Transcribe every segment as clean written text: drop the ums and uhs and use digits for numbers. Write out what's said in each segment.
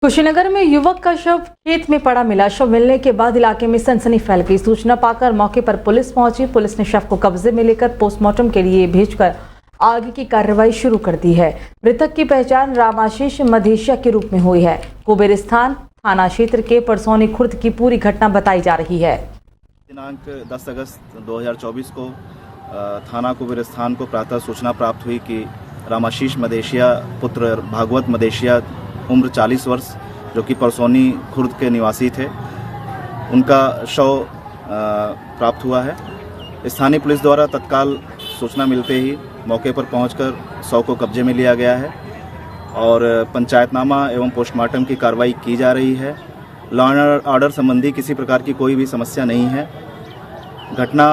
कुशीनगर में युवक का शव खेत में पड़ा मिला। शव मिलने के बाद इलाके में सनसनी फैल गई। सूचना पाकर मौके पर पुलिस पहुंची। पुलिस ने शव को कब्जे में लेकर पोस्टमार्टम के लिए भेजकर आगे की कार्रवाई शुरू कर दी है। मृतक की पहचान रामाशीष मधेशिया के रूप में हुई है। कुबेरिस्तान थाना क्षेत्र के परसौनी खुर्द की पूरी घटना बताई जा रही है। दिनांक 10 अगस्त 2024 को थाना कुबेरिस्तान को प्रातः सूचना प्राप्त हुई कि रामाशीष मधेशिया पुत्र भागवत मधेशिया उम्र 40 वर्ष जो कि परसौनी खुर्द के निवासी थे, उनका शव प्राप्त हुआ है। स्थानीय पुलिस द्वारा तत्काल सूचना मिलते ही मौके पर पहुंचकर शव को कब्जे में लिया गया है और पंचायतनामा एवं पोस्टमार्टम की कार्रवाई की जा रही है। लॉ एंड ऑर्डर संबंधी किसी प्रकार की कोई भी समस्या नहीं है। घटना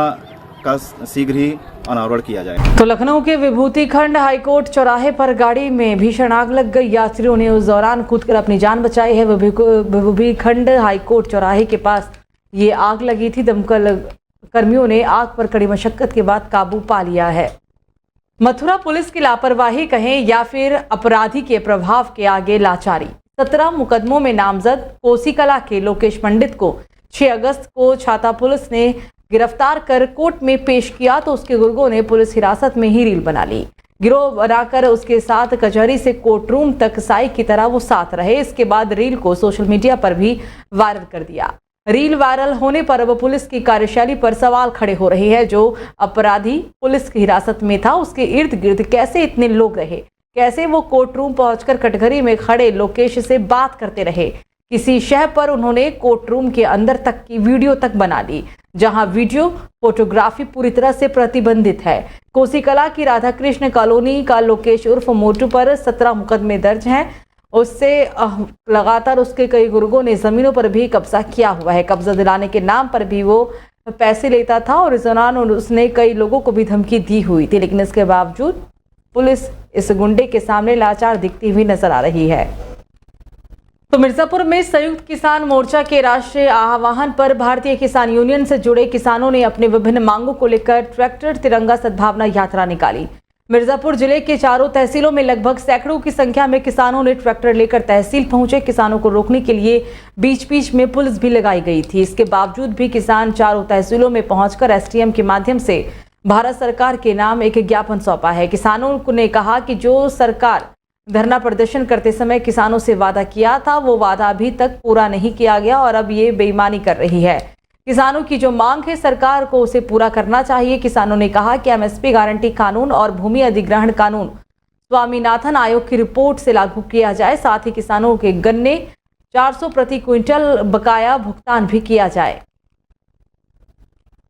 का शीघ्र ही अनावरण किया जाएगा। तो लखनऊ के विभूति खंड हाईकोर्ट चौराहे पर गाड़ी में भीषण आग लग गई। यात्रियों ने उस दौरान कूदकर अपनी जान बचाई है। विभूति खंड हाईकोर्ट चौराहे के पास ये आग लगी थी। दमकल कर्मियों ने आग पर कड़ी मशक्कत के बाद काबू पा लिया है। मथुरा पुलिस की लापरवाही कहें या फिर अपराधी के प्रभाव के आगे लाचारी। 17 मुकदमों में नामजद कोसीकला के लोकेश पंडित को 6 अगस्त को छाता पुलिस ने गिरफ्तार कर कोर्ट में पेश किया तो उसके गुर्गों ने पुलिस हिरासत में ही रील बना ली। गिरोह बनाकर उसके साथ कचहरी से कोर्ट रूम तक साई की तरह वो साथ रहे। इसके बाद रील को सोशल मीडिया पर भी वायरल कर दिया। रील वायरल होने पर अब पुलिस की कार्यशैली पर सवाल खड़े हो रहे हैं। जो अपराधी पुलिस की हिरासत में था उसके इर्द गिर्द कैसे इतने लोग रहे, कैसे वो कोर्ट रूम पहुंचकर कटघरे में खड़े लोकेश से बात करते रहे। किसी शह पर उन्होंने कोर्ट रूम के अंदर तक की वीडियो तक बना ली, जहां वीडियो फोटोग्राफी पूरी तरह से प्रतिबंधित है। कोसीकला की राधा कृष्ण कॉलोनी का लोकेश उर्फ मोटू पर 17 मुकदमे दर्ज हैं। उससे लगातार उसके कई गुर्गों ने जमीनों पर भी कब्जा किया हुआ है। कब्जा दिलाने के नाम पर भी वो पैसे लेता था और इस दौरान उसने कई लोगों को भी धमकी दी हुई थी, लेकिन इसके बावजूद पुलिस इस गुंडे के सामने लाचार दिखती हुई नजर आ रही है। तो मिर्जापुर में संयुक्त किसान मोर्चा के राष्ट्रीय आह्वान पर भारतीय किसान यूनियन से जुड़े किसानों ने अपने विभिन्न मांगों को लेकर ट्रैक्टर तिरंगा सद्भावना यात्रा निकाली। मिर्जापुर जिले के चारों तहसीलों में लगभग सैकड़ों की संख्या में किसानों ने ट्रैक्टर लेकर तहसील पहुंचे। किसानों को रोकने के लिए बीच बीच में पुलिस भी लगाई गई थी। इसके बावजूद भी किसान चारों तहसीलों में पहुंचकर एसडीएम के माध्यम से भारत सरकार के नाम एक ज्ञापन सौंपा है। किसानों ने कहा कि जो सरकार धरना प्रदर्शन करते समय किसानों से वादा किया था वो वादा अभी तक पूरा नहीं किया गया और अब ये बेईमानी कर रही है। किसानों की जो मांग है सरकार को उसे पूरा करना चाहिए। किसानों ने कहा कि एमएसपी गारंटी कानून और भूमि अधिग्रहण कानून स्वामीनाथन आयोग की रिपोर्ट से लागू किया जाए। साथ ही किसानों के गन्ने 400 प्रति क्विंटल बकाया भुगतान भी किया जाए।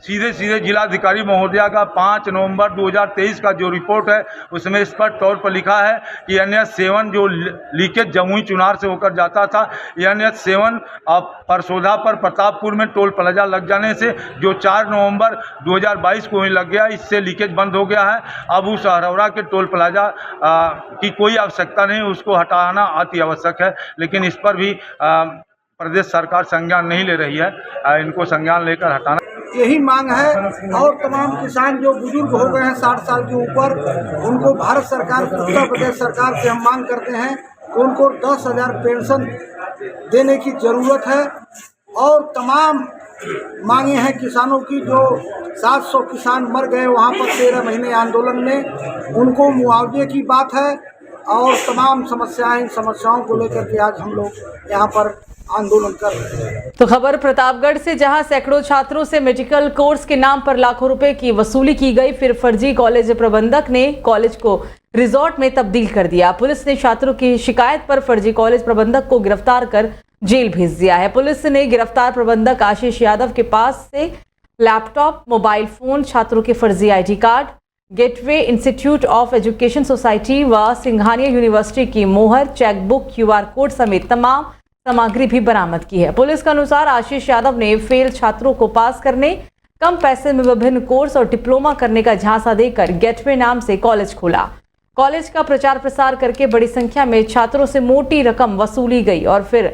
सीधे सीधे जिलाधिकारी महोदया का 5 नवंबर 2023 का जो रिपोर्ट है उसमें स्पष्ट तौर पर लिखा है कि NH 7 जो लीकेज जमुई चुनार से होकर जाता था, NH 7 अब परसोधा पर प्रतापपुर में टोल प्लाजा लग जाने से जो 4 नवंबर 2022 को ही लग गया, इससे लीकेज बंद हो गया है। अब उस अरौरा के टोल प्लाजा की कोई आवश्यकता नहीं, उसको हटाना अति आवश्यक है, लेकिन इस पर भी प्रदेश सरकार संज्ञान नहीं ले रही है। इनको संज्ञान लेकर हटाना यही मांग है। और तमाम किसान जो बुजुर्ग हो गए हैं 60 साल के ऊपर, उनको भारत सरकार, उत्तर प्रदेश सरकार से हम मांग करते हैं कि उनको 10,000 पेंशन देने की ज़रूरत है। और तमाम मांगे हैं किसानों की। जो 700 किसान मर गए वहाँ पर 13 महीने आंदोलन में, उनको मुआवजे की बात है और तमाम समस्याएं, इन समस्याओं को लेकर के आज हम लोग यहाँ पर आंदोलन कर रहे हैं। तो खबर प्रतापगढ़ से, जहां सैकड़ों छात्रों से मेडिकल कोर्स के नाम पर लाखों रुपए की वसूली की गई। फिर फर्जी कॉलेज प्रबंधक ने कॉलेज को रिजॉर्ट में तब्दील कर दिया। पुलिस ने छात्रों की शिकायत पर फर्जी कॉलेज प्रबंधक को गिरफ्तार कर जेल भेज दिया है। पुलिस ने गिरफ्तार प्रबंधक आशीष यादव के पास से लैपटॉप, मोबाइल फोन, छात्रों के फर्जी ID card, gateway institute of education society व सिंघानिया यूनिवर्सिटी की मोहर, चेकबुक, QR कोड समेत तमाम सामग्री भी बरामद की है। पुलिस के अनुसार आशीष यादव ने फेल छात्रों को पास करने, कम पैसे में विभिन्न कोर्स और डिप्लोमा करने का झांसा देकर गेटवे नाम से कॉलेज खोला। कॉलेज का प्रचार प्रसार करके बड़ी संख्या में छात्रों से मोटी रकम वसूली गई और फिर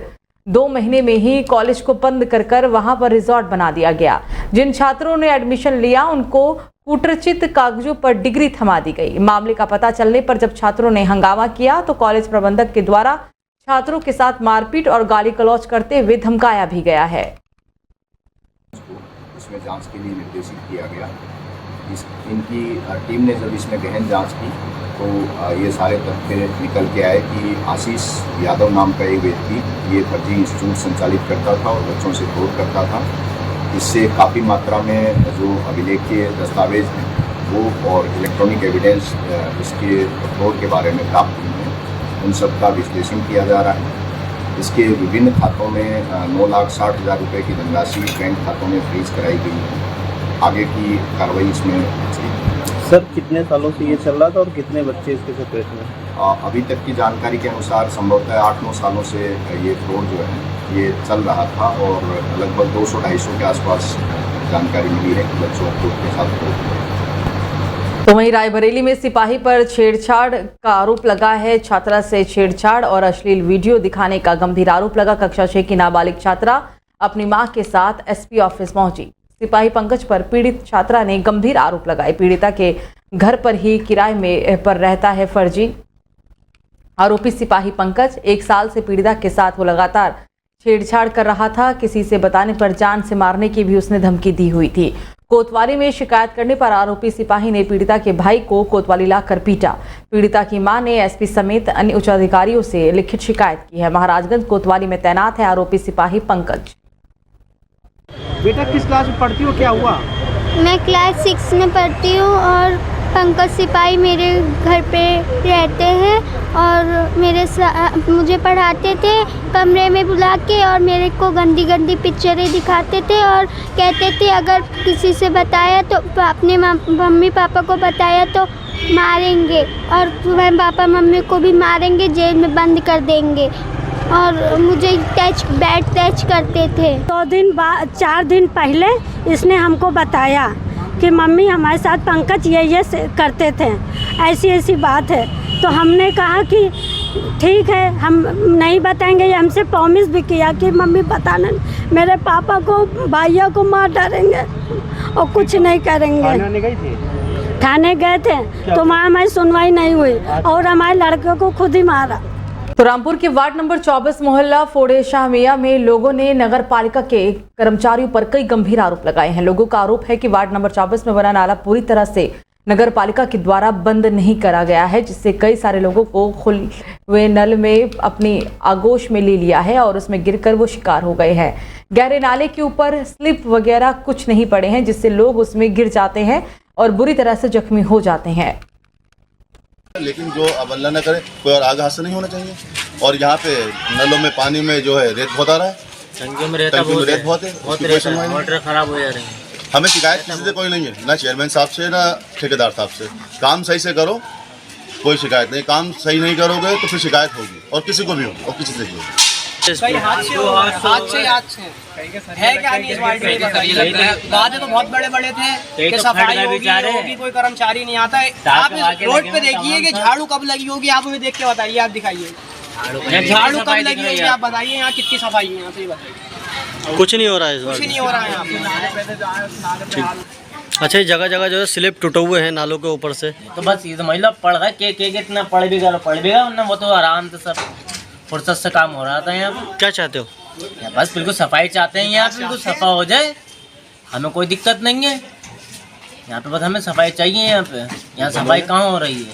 2 महीने में ही कॉलेज को बंद कर वहां पर रिजॉर्ट बना दिया गया। जिन छात्रों ने एडमिशन लिया उनको कूटरचित कागजों पर डिग्री थमा दी गई। मामले का पता चलने पर जब छात्रों ने हंगामा किया तो कॉलेज प्रबंधक के द्वारा छात्रों के साथ मारपीट और गाली गलौज करते हुए धमकाया भी गया है। इसमें जांच के लिए निर्देशित किया गया। इनकी टीम ने जब इसमें गहन जांच की तो ये सारे तथ्य निकल के आए कि आशीष यादव नाम का एक व्यक्ति ये फर्जी इंस्टीट्यूट संचालित करता था और बच्चों से फ्रॉड करता था। इससे काफ़ी मात्रा में जो अभिलेखीय दस्तावेज हैं वो और इलेक्ट्रॉनिक एविडेंस इसके फ्रॉड के बारे में प्राप्त हुए हैं, उन सब का विश्लेषण किया जा रहा है। इसके विभिन्न खातों में 9,60,000 रुपये की धनराशि बैंक खातों में फ्रीज कराई गई है। आगे की कार्रवाई इसमें सर कितने सालों से ये चल रहा था और कितने बच्चे इसके चपेट में? अभी तक की जानकारी के अनुसार संभवतः 8-9 सालों से ये फ्रॉड जो है ये चल रहा था और लगभग 200-250 के आसपास जानकारी मिली है कि बच्चों को के साथ फ्रॉड हुआ। तो वहीं रायबरेली में सिपाही पर छेड़छाड़ का आरोप लगा है। छात्रा से छेड़छाड़ और अश्लील वीडियो दिखाने का गंभीर आरोप लगा। कक्षा 6 की नाबालिग छात्रा अपनी मां के साथ एसपी ऑफिस पहुंची। सिपाही पंकज पर पीड़ित छात्रा ने गंभीर आरोप लगाए। पीड़िता के घर पर ही किराए में पर रहता है फर्जी। आरोपी सिपाही पंकज 1 साल से पीड़िता के साथ वो लगातार छेड़छाड़ कर रहा था। किसी से बताने पर जान से मारने की भी उसने धमकी दी हुई थी। कोतवाली में शिकायत करने पर आरोपी सिपाही ने पीड़िता के भाई को कोतवाली लाकर पीटा। पीड़िता की मां ने एसपी समेत अन्य उच्च अधिकारियों से लिखित शिकायत की है। महाराजगंज कोतवाली में तैनात है आरोपी सिपाही पंकज। बेटा किस क्लास में पढ़ती हो, क्या हुआ? मैं क्लास 6 में पढ़ती हूँ और पंकज सिपाही मेरे घर पे रहते हैं और मुझे पढ़ाते थे कमरे में बुला के और मेरे को गंदी गंदी पिक्चरें दिखाते थे और कहते थे अगर किसी से बताया तो अपने मम्मी पापा को बताया तो मारेंगे और तुम्हारे पापा मम्मी को भी मारेंगे, जेल में बंद कर देंगे और मुझे बैट टच करते थे। 4 दिन पहले इसने हमको बताया कि मम्मी हमारे साथ पंकज ये करते थे, ऐसी बात है। तो हमने कहा कि ठीक है हम नहीं बताएंगे। ये हमसे प्रॉमिस भी किया कि मम्मी बताना, मेरे पापा को भैया को मार डालेंगे और कुछ नहीं करेंगे। थाने गए थे तो वहाँ हमारी सुनवाई नहीं हुई और हमारे लड़के को खुद ही मारा। तो रामपुर के वार्ड नंबर 24 मोहल्ला फोड़े शाहमिया में लोगों ने नगर पालिका के कर्मचारियों पर कई गंभीर आरोप लगाए हैं। लोगों का आरोप है कि वार्ड नंबर 24 में बना नाला पूरी तरह से नगर पालिका के द्वारा बंद नहीं करा गया है, जिससे कई सारे लोगों को खुले हुए नल में अपनी आगोश में ले लिया है और उसमें गिरकर वो शिकार हो गए हैं। गहरे नाले के ऊपर स्लिप वगैरह कुछ नहीं पड़े हैं, जिससे लोग उसमें गिर जाते हैं और बुरी तरह से जख्मी हो जाते हैं। लेकिन जो अब अल्लाह न करे कोई और आगे हादसा नहीं होना चाहिए। और यहाँ पे नलों में पानी में जो है रेत बहुत आ रहा है, टंकियों में रेत बहुत है, मोटर खराब हो जा रही है। हमें शिकायत किसी से कोई नहीं है, ना चेयरमैन साहब से ना ठेकेदार साहब से। काम सही से करो, कोई शिकायत नहीं। काम सही नहीं करोगे तो फिर शिकायत होगी और किसी को भी होगी और किसी से भी होगी। हादसे है क्या नहीं इस वार्ड में? वादे तो बहुत बड़े बड़े थे कि सफाई होगी, कोई कर्मचारी नहीं आता है। आप रोड पे देखिए कि झाड़ू कब लगी होगी, आप हमें देख के बताइए, आप दिखाइए झाड़ू कब लगी होगी, आप बताइए यहाँ कितनी सफाई है, यहाँ से बताइए। कुछ नहीं हो रहा है, कुछ नहीं हो रहा है यहाँ पे। अच्छा जगह जगह जो है स्लिप टूटे हुए हैं नालों के ऊपर से। तो बस ये समझ लो पड़ रहा है के इतना पड़ भी गया वरना वो तो आराम से सब फुर्सत से काम हो रहा था यहाँ पे। क्या चाहते हो? बस बिल्कुल सफाई चाहते हैं, यहाँ बिल्कुल सफा हो जाए, हमें कोई दिक्कत नहीं है यहाँ पे। बस हमें सफाई चाहिए यहाँ पे। यहाँ सफाई कहाँ हो रही है?